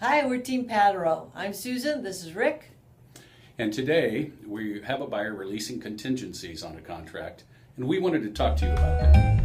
Hi, we're Team Patereau. I'm Susan, this is Rick. And today we have a buyer releasing contingencies on a contract, and we wanted to talk to you about that.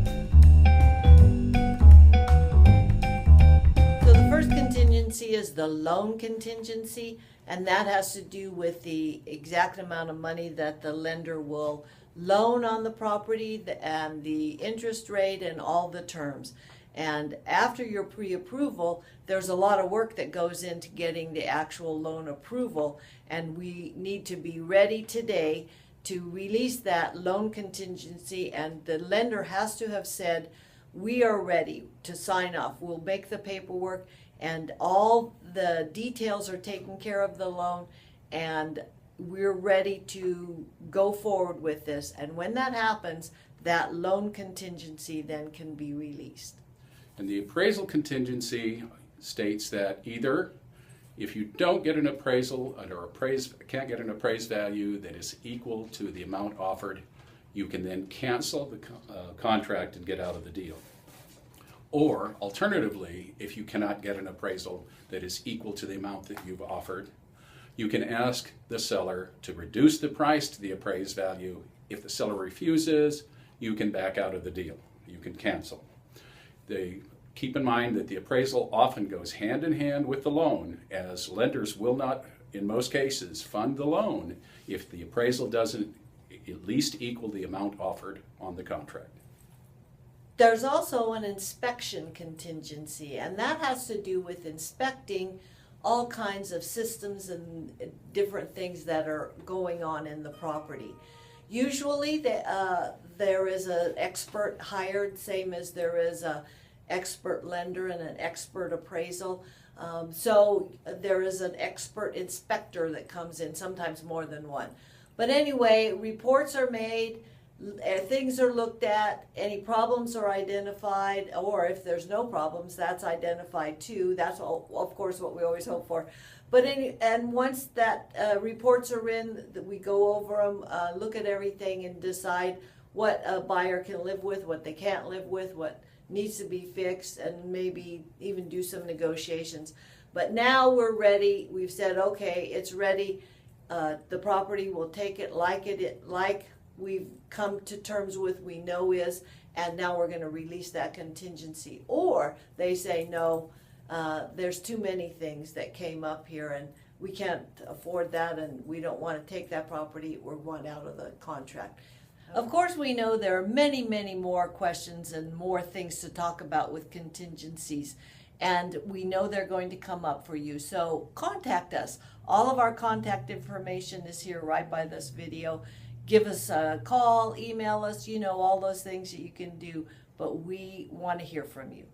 So the first contingency is the loan contingency, and that has to do with the exact amount of money that the lender will loan on the property and the interest rate and all the terms. And after your pre-approval, there's a lot of work that goes into getting the actual loan approval, and we need to be ready today to release that loan contingency, and the lender has to have said, we are ready to sign off. We'll make the paperwork and all the details are taken care of the loan, and we're ready to go forward with this. And when that happens, that loan contingency then can be released. And the appraisal contingency states that either if you don't get an appraisal or can't get an appraised value that is equal to the amount offered, you can then cancel the contract and get out of the deal. Or alternatively, if you cannot get an appraisal that is equal to the amount that you've offered, you can ask the seller to reduce the price to the appraised value. If the seller refuses, you can back out of the deal. You can cancel. Keep in mind that the appraisal often goes hand in hand with the loan, as lenders will not, in most cases, fund the loan if the appraisal doesn't at least equal the amount offered on the contract. There's also an inspection contingency, and that has to do with inspecting all kinds of systems and different things that are going on in the property. Usually there is an expert hired, same as there is a expert lender and an expert appraisal. So there is an expert inspector that comes in, sometimes more than one. But anyway, reports are made, things are looked at, any problems are identified, or if there's no problems, that's identified too. That's all, of course, what we always hope for. But and once that reports are in, we go over them, look at everything and decide what a buyer can live with, what they can't live with, what needs to be fixed, and maybe even do some negotiations. But now we're ready. We've said, okay, it's ready. The property will take it like we've come to terms with, we know is, and now we're going to release that contingency. Or they say, no, there's too many things that came up here and we can't afford that and we don't want to take that property, we want out of the contract. Of course, we know there are many, many more questions and more things to talk about with contingencies, and we know they're going to come up for you. So contact us. All of our contact information is here right by this video. Give us a call, email us, all those things that you can do, but we want to hear from you.